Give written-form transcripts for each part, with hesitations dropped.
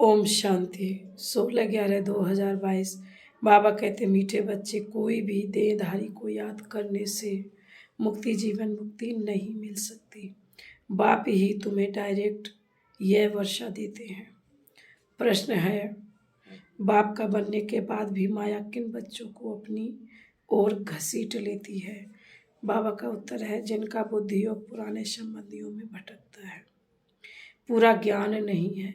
ओम शांति। 16/11/2022। बाबा कहते मीठे बच्चे, कोई भी देहधारी को याद करने से मुक्ति जीवन मुक्ति नहीं मिल सकती। बाप ही तुम्हें डायरेक्ट यह वर्षा देते हैं। प्रश्न है, बाप का बनने के बाद भी माया किन बच्चों को अपनी ओर घसीट लेती है? बाबा का उत्तर है, जिनका बुद्धि और पुराने संबंधियों में भटकता है, पूरा ज्ञान नहीं है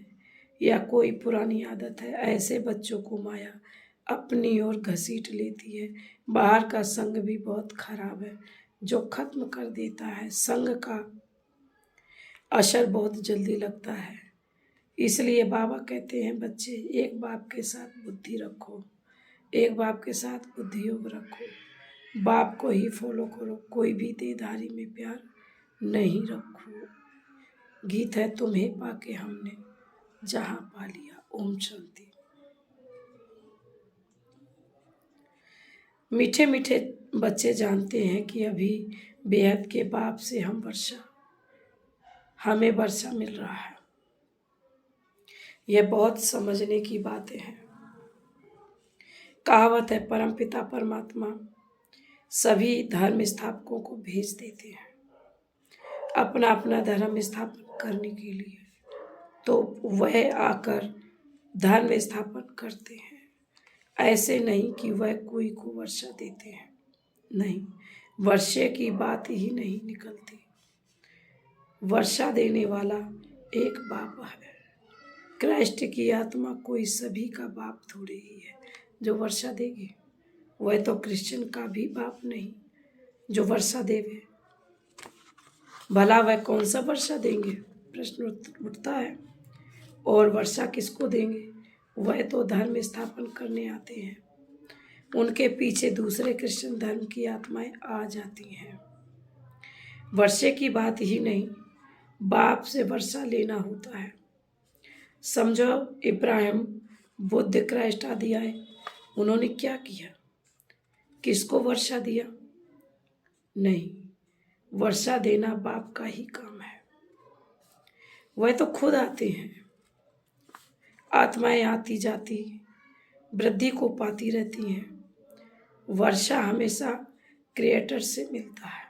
या कोई पुरानी आदत है, ऐसे बच्चों को माया अपनी ओर घसीट लेती है। बाहर का संग भी बहुत खराब है जो खत्म कर देता है। संग का असर बहुत जल्दी लगता है, इसलिए बाबा कहते हैं बच्चे, एक बाप के साथ बुद्धि रखो, एक बाप के साथ बुद्धि योग रखो, बाप को ही फॉलो करो, कोई भी देहधारी में प्यार नहीं रखो। गीत है, तुम्हें पाके हमने जहां पा लिया। ओम शांति। मीठे मीठे बच्चे जानते हैं कि अभी बेहद के बाप से हमें वर्षा मिल रहा है। यह बहुत समझने की बातें हैं। कहावत है, परमपिता परमात्मा सभी धर्म स्थापकों को भेज देते हैं अपना अपना धर्म स्थापन करने के लिए, तो वह आकर धर्म स्थापन करते हैं। ऐसे नहीं कि वह कोई को वर्षा देते हैं, नहीं, वर्षे की बात ही नहीं निकलती। वर्षा देने वाला एक बाप है। क्राइस्ट की आत्मा कोई सभी का बाप थोड़े ही है जो वर्षा देगी। वह तो क्रिश्चियन का भी बाप नहीं जो वर्षा देवे। भला वह कौन सा वर्षा देंगे, प्रश्न उठता है। और वर्षा किसको देंगे? वह तो धर्म स्थापन करने आते हैं, उनके पीछे दूसरे क्रिश्चियन धर्म की आत्माएं आ जाती हैं। वर्षे की बात ही नहीं, बाप से वर्षा लेना होता है। समझो, इब्राहिम, बुद्ध, क्राइस्ट आदि आए, उन्होंने क्या किया? किसको वर्षा दिया? नहीं, वर्षा देना बाप का ही काम है। वह तो खुद आते हैं। आत्माएं आती जाती वृद्धि को पाती रहती हैं। वर्षा हमेशा क्रिएटर से मिलता है।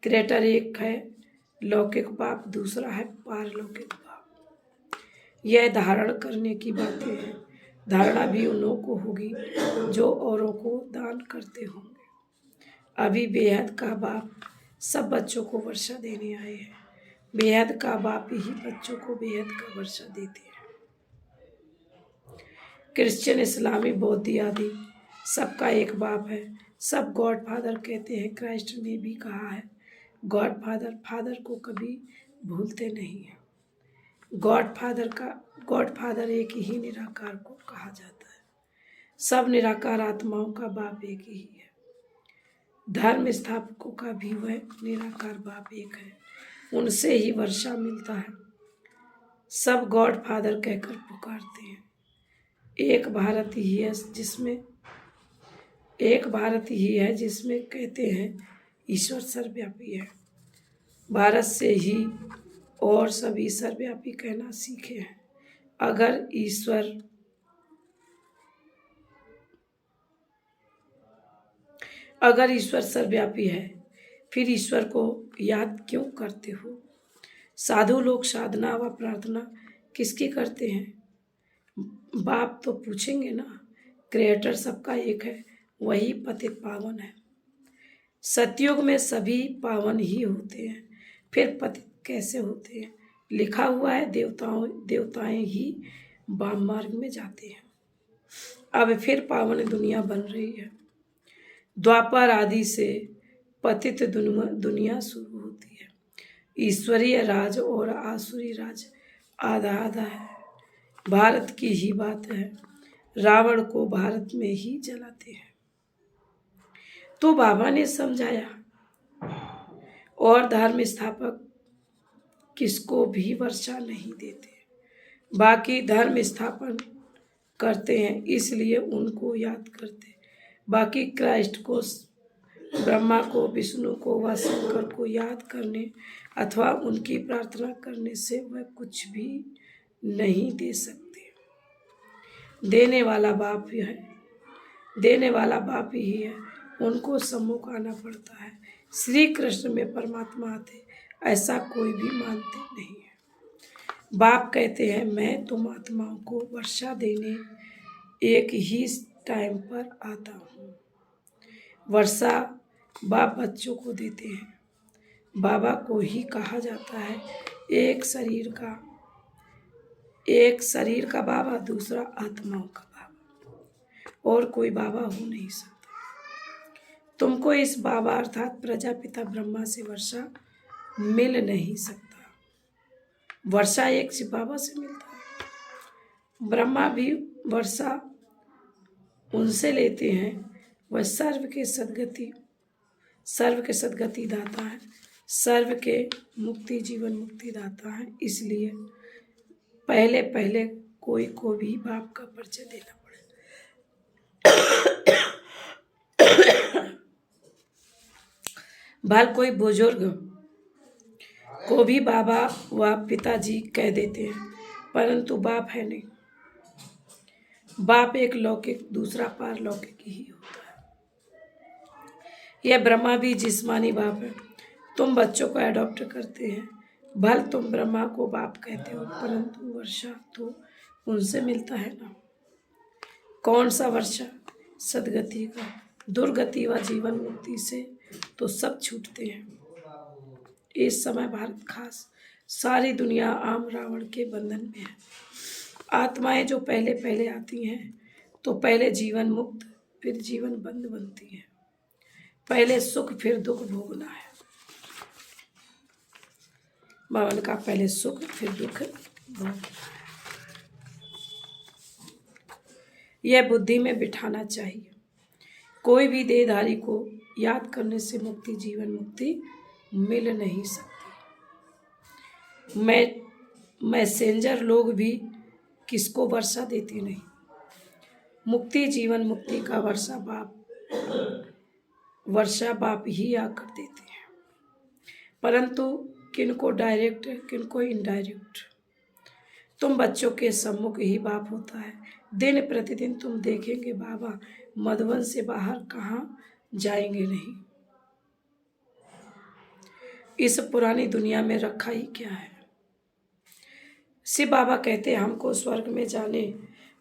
क्रिएटर एक है लौकिक बाप, दूसरा है पारलौकिक बाप। यह धारण करने की बातें हैं। धारणा भी उन्हों को होगी जो औरों को दान करते होंगे। अभी बेहद का बाप सब बच्चों को वर्षा देने आए हैं। बेहद का बाप ही बच्चों को बेहद का वर्षा देते हैं। क्रिश्चियन, इस्लामी, बौद्ध आदि सबका एक बाप है। सब गॉड फादर कहते हैं। क्राइस्ट ने भी कहा है, गॉड फादर को कभी भूलते नहीं हैं। गॉड फादर एक ही निराकार को कहा जाता है। सब निराकार आत्माओं का बाप एक ही है। धर्म स्थापकों का भी वह निराकार बाप एक है, उनसे ही वर्षा मिलता है। सब गॉड फादर कहकर पुकारते हैं। एक भारत ही है जिसमें कहते हैं ईश्वर सर्वव्यापी है। भारत से ही और सभी सर्वव्यापी कहना सीखे हैं। अगर ईश्वर सर्वव्यापी है, फिर ईश्वर को याद क्यों करते हो? साधु लोग साधना व प्रार्थना किसकी करते हैं? बाप तो पूछेंगे ना। क्रिएटर सबका एक है, वही पतित पावन है। सतयुग में सभी पावन ही होते हैं, फिर पतित कैसे होते हैं? लिखा हुआ है, देवताएं ही वाम मार्ग में जाते हैं। अब फिर पावन दुनिया बन रही है। द्वापर आदि से पतित दुनिया शुरू होती है। ईश्वरीय राज और आसुरी राज आधा आधा है। भारत की ही बात है, रावण को भारत में ही जलाते हैं। तो बाबा ने समझाया, और धर्म स्थापक किसको भी वर्षा नहीं देते, बाकी धर्म स्थापन करते हैं, इसलिए उनको याद करते। बाकी क्राइस्ट को, ब्रह्मा को, विष्णु को व शंकर को याद करने अथवा उनकी प्रार्थना करने से वह कुछ भी नहीं दे सकते। देने वाला बाप ही है, देने वाला बाप ही है, उनको सम्मुख आना पड़ता है। श्री कृष्ण में परमात्मा आते, ऐसा कोई भी मानते नहीं है। बाप कहते हैं मैं तुम आत्माओं को वर्षा देने एक ही टाइम पर आता हूँ। वर्षा बाप बच्चों को देते हैं। बाबा को ही कहा जाता है एक शरीर का बाबा, दूसरा आत्माओं का बाबा, और कोई बाबा हो नहीं सकता। तुमको इस बाबा अर्थात प्रजापिता ब्रह्मा से वर्षा मिल नहीं सकता। वर्षा एक से बाबा से मिलता है। ब्रह्मा भी वर्षा उनसे लेते हैं। वह सर्व के सदगति दाता है, सर्व के मुक्ति जीवन मुक्ति दाता है। इसलिए पहले पहले कोई को भी बाप का परिचय देना पड़ेगा। भल कोई बुजुर्ग को भी बाबा व पिताजी कह देते हैं, परंतु बाप है नहीं। बाप एक लौकिक, दूसरा पारलौकिक ही होता है। यह ब्रह्मा भी जिस्मानी बाप है। तुम बच्चों को एडॉप्ट करते हैं। भल तुम ब्रह्मा को बाप कहते हो, परंतु वर्षा तो उनसे मिलता है ना। कौन सा वर्षा? सदगति का। दुर्गति व जीवन मुक्ति से तो सब छूटते हैं। इस समय भारत खास सारी दुनिया आम रावण के बंधन में है। आत्माएं जो पहले पहले आती हैं तो पहले जीवन मुक्त फिर जीवन बंद बनती हैं। पहले सुख फिर दुख भोगना है। बाबा का पहले सुख फिर दुख भोगना है। यह बुद्धि में बिठाना चाहिए। कोई भी देहधारी को याद करने से मुक्ति जीवन मुक्ति मिल नहीं सकती। मैसेंजर लोग भी किसको वर्षा देती नहीं। मुक्ति जीवन मुक्ति का वर्षा बाप ही आकर देते हैं, परंतु किनको डायरेक्ट किनको इनडायरेक्ट। तुम बच्चों के सम्मुख ही बाप होता है। दिन प्रतिदिन तुम देखेंगे बाबा मधुबन से बाहर कहाँ जाएंगे नहीं। इस पुरानी दुनिया में रखा ही क्या है। शिव बाबा कहते हैं हमको स्वर्ग में जाने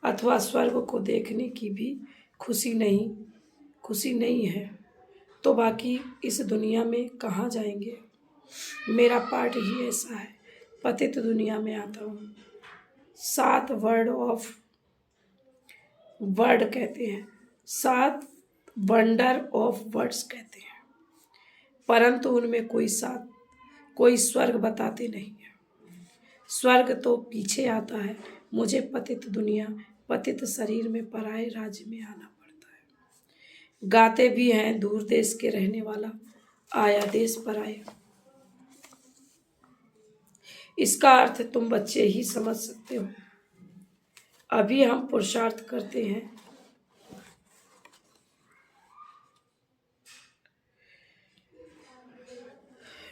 अथवा स्वर्ग को देखने की भी खुशी नहीं है, तो बाकी इस दुनिया में कहाँ जाएंगे। मेरा पार्ट ही ऐसा है। पतित दुनिया में आता हूँ। 7 वर्ड कहते हैं, 7 वंडर ऑफ वर्ड्स कहते हैं, परंतु उनमें कोई स्वर्ग बताते नहीं है। स्वर्ग तो पीछे आता है। मुझे पतित दुनिया पतित शरीर में पराए राज्य में आना पड़ता है। गाते भी हैं दूर देश के रहने वाला आया देश पर आए। इसका अर्थ तुम बच्चे ही समझ सकते हो। अभी हम पुरुषार्थ करते हैं।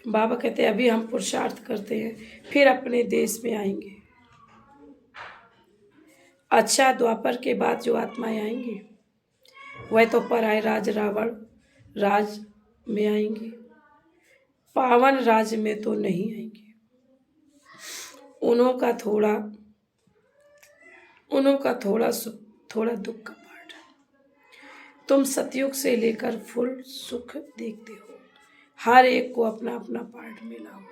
बाबा कहते हैं अभी हम पुरुषार्थ करते हैं, फिर अपने देश में आएंगे। अच्छा, द्वापर के बाद जो आत्माएं आएंगी वह तो पराए राज रावण राज में आएंगी, पावन राज में तो नहीं आएंगी। उन्हों का थोड़ा दुख का पार्ट है। तुम सतयुग से लेकर फुल सुख देखते हो। हर एक को अपना अपना पार्ट मिला हुआ है।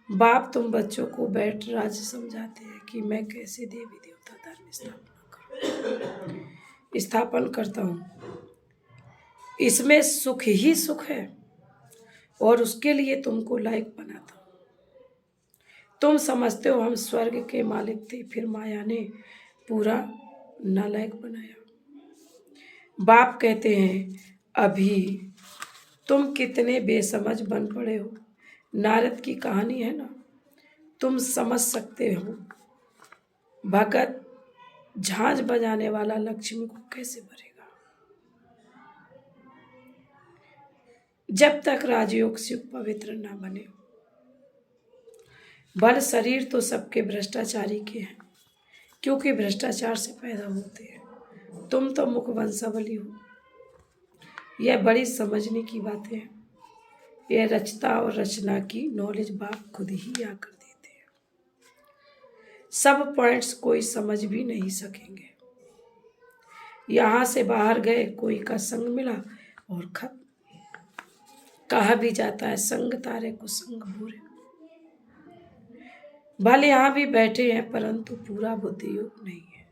बाप तुम बच्चों को बैठ राज समझाते हैं कि मैं कैसे देवी देवता धर्म स्थापन करता हूँ। इसमें सुख ही सुख है और उसके लिए तुमको लायक बनाता हूँ। तुम समझते हो हम स्वर्ग के मालिक थे, फिर माया ने पूरा नालायक बनाया। बाप कहते हैं अभी तुम कितने बेसमझ बन पड़े हो। नारद की कहानी है ना, तुम समझ सकते हो। भगत झांझ बजाने वाला लक्ष्मी को कैसे भरेगा। जब तक राजयोग से पवित्र ना बने। बल शरीर तो सबके भ्रष्टाचारी के हैं, क्योंकि भ्रष्टाचार से पैदा होते हैं। तुम तो मुख वंशावली हो। यह बड़ी समझने की बातें हैं। यह रचता और रचना की नॉलेज बाप खुद ही आकर देते हैं। सब पॉइंट्स कोई समझ भी नहीं सकेंगे। यहां से बाहर गए, कोई का संग मिला और खत्म। कहा भी जाता है संग तारे को संग बुरे। भले यहां भी बैठे हैं, परंतु पूरा बुद्धि योग नहीं है।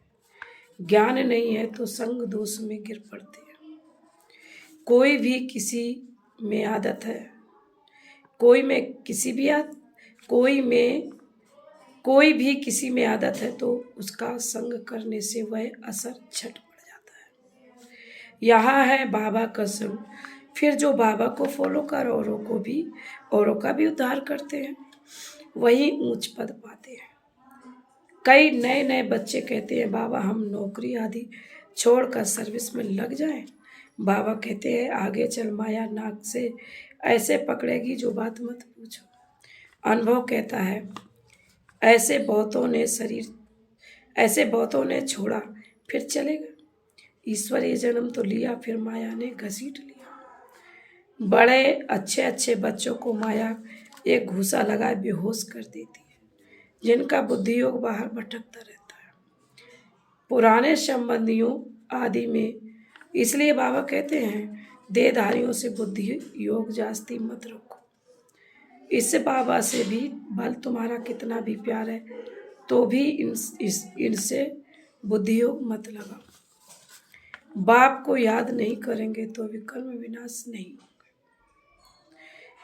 ज्ञान नहीं है तो संग दोष में गिर पड़ते हैं। कोई भी किसी में आदत है, कोई भी किसी में आदत है तो उसका संग करने से वह असर झट पड़ जाता है। यहाँ है बाबा का संग, फिर जो बाबा को फॉलो कर औरों का भी उद्धार करते हैं, वही ऊंच पद पाते हैं। कई नए नए बच्चे कहते हैं बाबा हम नौकरी आदि छोड़कर सर्विस में लग जाएं। बाबा कहते हैं आगे चल माया नाक से ऐसे पकड़ेगी जो बात मत पूछो। अनुभव कहता है ऐसे बहुतों ने छोड़ा फिर चलेगा। ईश्वरीय जन्म तो लिया, फिर माया ने घसीट लिया। बड़े अच्छे अच्छे बच्चों को माया एक घूसा लगाए बेहोश कर देती है, जिनका बुद्धि योग बाहर भटकता रहता है पुराने संबंधियों आदि में। इसलिए बाबा कहते हैं देहधारियों से बुद्धि योग जास्ती मत रखो। इससे बाबा से भी भल तुम्हारा कितना भी प्यार है तो भी इनसे बुद्धि योग मत लगाओ। बाप को याद नहीं करेंगे तो विकर्म विनाश नहीं होगा।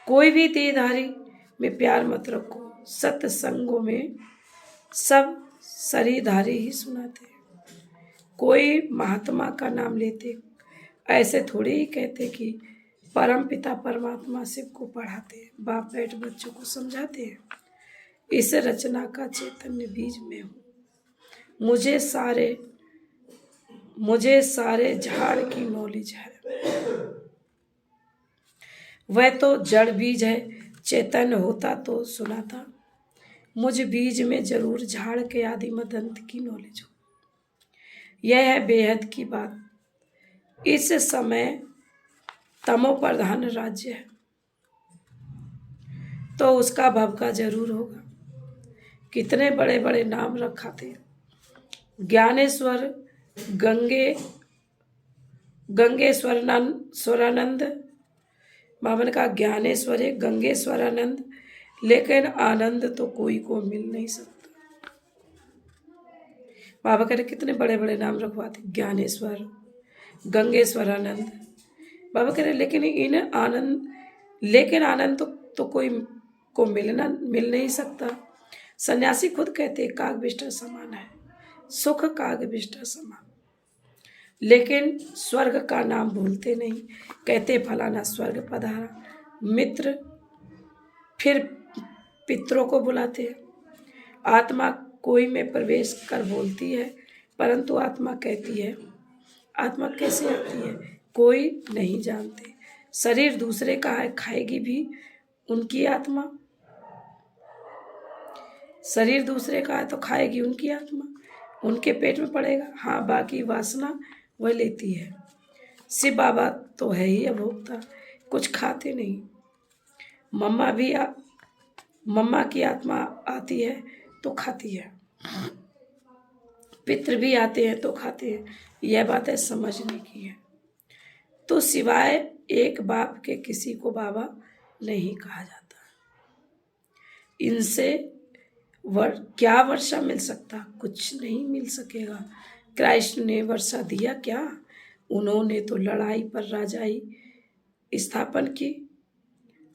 कोई भी देहधारी में प्यार मत रखो। सत्संगों में सब शरीरधारी ही सुनाते हैं। कोई महात्मा का नाम लेते ऐसे थोड़े ही कहते कि परम पिता परमात्मा शिव को पढ़ाते हैं। बाप बैठ बच्चों को समझाते हैं इस रचना का चैतन्य बीज में हूँ। मुझे सारे झाड़ की नॉलेज है। वह तो जड़ बीज है, चैतन्य होता तो सुनाता। मुझ बीज में जरूर झाड़ के आदि मदंत की नॉलेज हो। यह है बेहद की बात। इस समय तमो प्रधान राज्य है तो उसका भवका जरूर होगा। कितने बड़े बड़े नाम रखा थे। ज्ञानेश्वर स्वरानंद बाबा ने कहा ज्ञानेश्वर है गंगेश्वरानंद, लेकिन आनंद तो कोई को मिल नहीं सकता। बाबा कह रहे कितने बड़े बड़े नाम रखवाते, ज्ञानेश्वर गंगेश्वरानंद। बाबा कह रहे लेकिन आनंद तो कोई को मिल नहीं सकता। सन्यासी खुद कहते काग बिष्टा समान है, सुख काग बिष्टा समान। लेकिन स्वर्ग का नाम भूलते नहीं, कहते फलाना स्वर्ग पधारा। मित्र फिर पितरों को बुलाते हैं। आत्मा कोई में प्रवेश कर बोलती है, परंतु आत्मा कहती है। आत्मा कैसे आती है कोई नहीं जानते। शरीर दूसरे का है, खाएगी भी उनकी आत्मा। शरीर दूसरे का है तो खाएगी उनकी आत्मा, उनके पेट में पड़ेगा। हाँ, बाकी वासना वह लेती है। शिव बाबा तो है ही अभोक्ता, कुछ खाते नहीं। मम्मा की आत्मा आती है तो खाती है, पितृ भी आते हैं तो खाते हैं। यह बात है समझने की है। तो सिवाय एक बाप के किसी को बाबा नहीं कहा जाता। इनसे क्या वर्षा मिल सकता? कुछ नहीं मिल सकेगा। क्राइस्ट ने वर्षा दिया क्या? उन्होंने तो लड़ाई पर राजाई स्थापन की।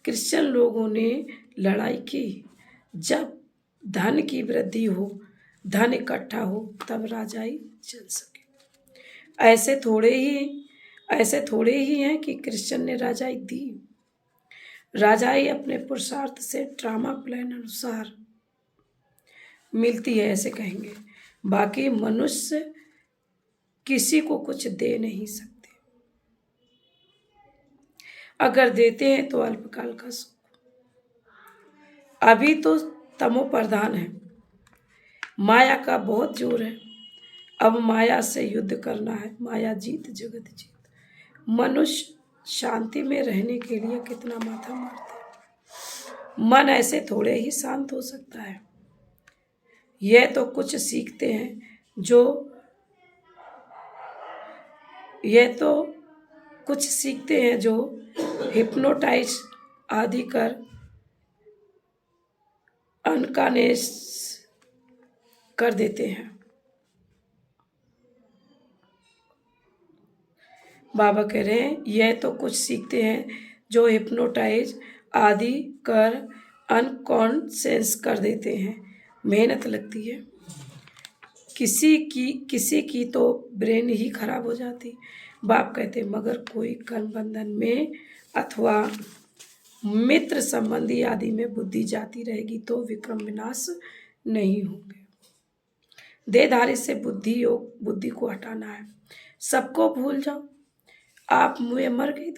क्रिश्चियन लोगों ने लड़ाई की। जब धन की वृद्धि हो, धन इकट्ठा हो, तब राजाई चल सके। ऐसे थोड़े ही हैं कि क्रिश्चियन ने राजाई दी। राजाई अपने पुरुषार्थ से ड्रामा प्लान अनुसार मिलती है, ऐसे कहेंगे। बाकी मनुष्य किसी को कुछ दे नहीं सकते। अगर देते हैं तो अल्पकाल का सुख। अभी तो तमो प्रधान है। माया का बहुत जोर है। अब माया से युद्ध करना है। माया जीत जगत जीत। मनुष्य शांति में रहने के लिए कितना माथा मारते हैं। मन ऐसे थोड़े ही शांत हो सकता है। यह तो कुछ सीखते हैं जो हिप्नोटाइज आदि कर अनकॉन्शियस कर देते हैं। बाबा कह रहे हैं यह तो कुछ सीखते हैं जो हिप्नोटाइज आदि कर अनकॉन्शियस कर देते हैं। मेहनत लगती है। किसी की तो ब्रेन ही खराब हो जाती। बाप कहते मगर कोई कर्म बंधन में अथवा मित्र संबंधी आदि में बुद्धि जाती रहेगी तो विक्रम विनाश नहीं होंगे। देहधारी से बुद्धि को हटाना है। सबको भूल जाओ। आप मुझे मर गई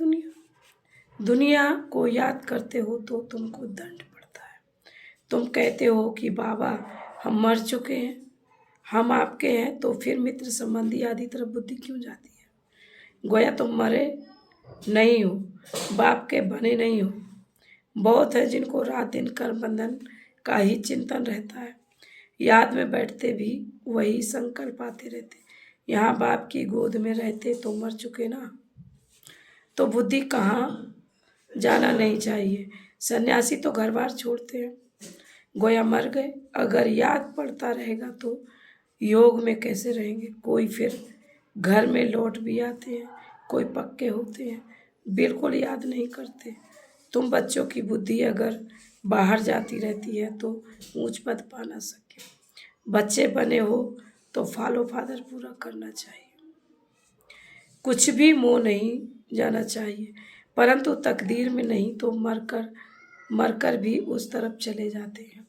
दुनिया को याद करते हो तो तुमको दंड पड़ता है। तुम कहते हो कि बाबा हम मर चुके हैं, हम आपके हैं, तो फिर मित्र संबंधी आदि तरफ बुद्धि क्यों जाती है। गोया तुम मरे नहीं हो, बाप के बने नहीं हो। बहुत है जिनको रात दिन कर्म बंधन का ही चिंतन रहता है। याद में बैठते भी वही संकल्प आते रहते। यहाँ बाप की गोद में रहते तो मर चुके ना, तो बुद्धि कहाँ जाना नहीं चाहिए। सन्यासी तो घर बार छोड़ते हैं, गोया मर गए। अगर याद पड़ता रहेगा तो योग में कैसे रहेंगे। कोई फिर घर में लौट भी आते हैं, कोई पक्के होते हैं, बिल्कुल याद नहीं करते। तुम बच्चों की बुद्धि अगर बाहर जाती रहती है तो ऊंच पद पा ना सके। बच्चे बने हो तो फॉलो फादर पूरा करना चाहिए। कुछ भी मोह नहीं जाना चाहिए, परंतु तकदीर में नहीं तो मरकर भी उस तरफ चले जाते हैं।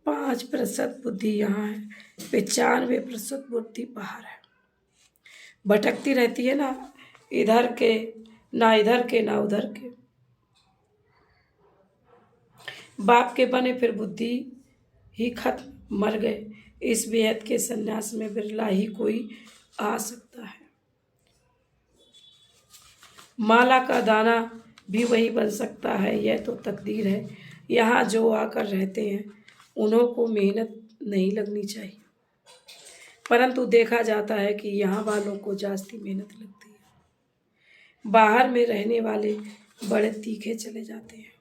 5% बुद्धि यहाँ है, 95% बुद्धि बाहर है। भटकती रहती है ना इधर के ना उधर के। बाप के बने फिर बुद्धि ही खत्म, मर गए। इस बेहद के सन्यास में बिरला ही कोई आ सकता है। माला का दाना भी वही बन सकता है, यह तो तकदीर है। यहाँ जो आकर रहते हैं उन्हों को मेहनत नहीं लगनी चाहिए, परंतु देखा जाता है कि यहाँ वालों को जास्ती मेहनत लगती है। बाहर में रहने वाले बड़े तीखे चले जाते हैं,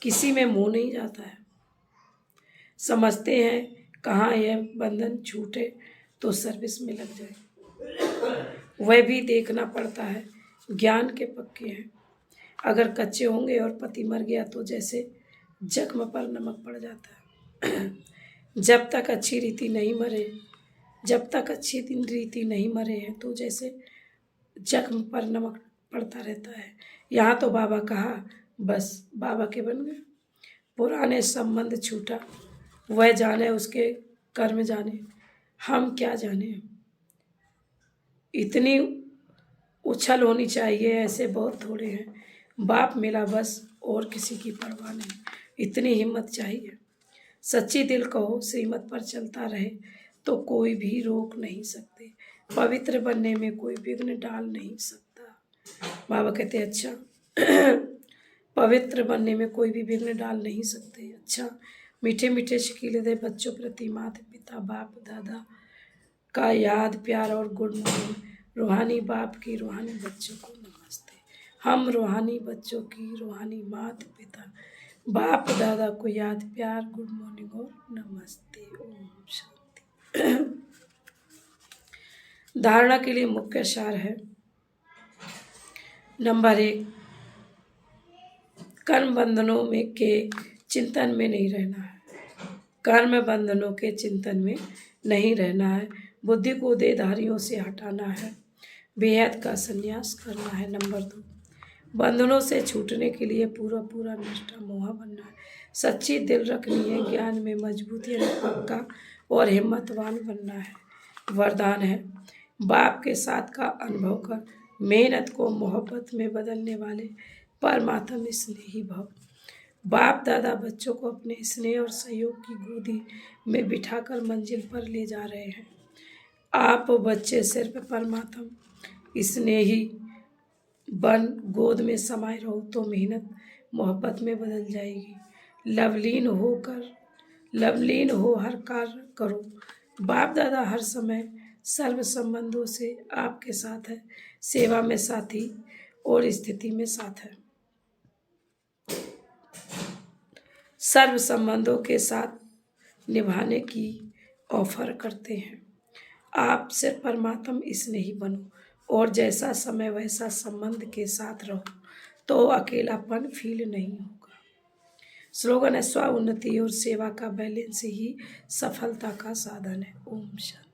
किसी में मोह नहीं जाता है। समझते हैं कहाँ यह बंधन छूटे तो सर्विस में लग जाए। वह भी देखना पड़ता है। ज्ञान के पक्के हैं, अगर कच्चे होंगे और पति मर गया तो जैसे जख्म पर नमक पड़ जाता है। जब तक अच्छी रीति नहीं मरे हैं तो जैसे जख्म पर नमक पड़ता रहता है। यहाँ तो बाबा कहा बस बाबा के बन गए। पुराने संबंध छूटा, वह जाने उसके कर्म जाने, हम क्या जाने। इतनी उछल होनी चाहिए, ऐसे बहुत थोड़े हैं। बाप मिला बस, और किसी की परवाह नहीं। इतनी हिम्मत चाहिए। सच्ची दिल कहो, श्रीमत पर चलता रहे तो कोई भी रोक नहीं सकते। पवित्र बनने में कोई विघ्न डाल नहीं सकता। बाबा कहते अच्छा पवित्र बनने में कोई भी विघ्न डाल नहीं सकते। अच्छा मीठे मीठे शकीले दे बच्चों प्रति माता पिता बाप दादा का याद प्यार और गुड मॉर्निंग। रूहानी बाप की रूहानी बच्चों को नमस्ते। हम रूहानी बच्चों की रूहानी माता पिता बाप दादा को याद प्यार गुड मॉर्निंग और नमस्ते। ओम शांति। धारणा के लिए मुख्य सार है। नंबर 1, कर्म बंधनों में के चिंतन में नहीं रहना है। कर्म बंधनों के चिंतन में नहीं रहना है। बुद्धि को देहधारियों से हटाना है। बेहद का संन्यास करना है। नंबर 2, बंधनों से छूटने के लिए पूरा निष्ठा मोहा बनना है। सच्ची दिल रखनी है। ज्ञान में मजबूती है, पक्का और हिम्मतवान बनना है। वरदान है बाप के साथ का अनुभव कर मेहनत को मोहब्बत में बदलने वाले परमात्मा स्नेही भव। बाप दादा बच्चों को अपने स्नेह और सहयोग की गोदी में बिठाकर मंजिल पर ले जा रहे हैं। आप बच्चे सिर्फ परमात्मा स्नेही बन गोद में समाये रहो तो मेहनत मोहब्बत में बदल जाएगी। लवलीन हो हर कार्य करो। बाप दादा हर समय सर्व संबंधों से आपके साथ है, सेवा में साथी और स्थिति में साथ है। सर्व संबंधों के साथ निभाने की ऑफर करते हैं। आप सिर्फ परमात्मा स्नेही बनो और जैसा समय वैसा संबंध के साथ रहो तो अकेलापन फील नहीं होगा। स्लोगन है, स्व उन्नति और सेवा का बैलेंस ही सफलता का साधन है। ओम शांति।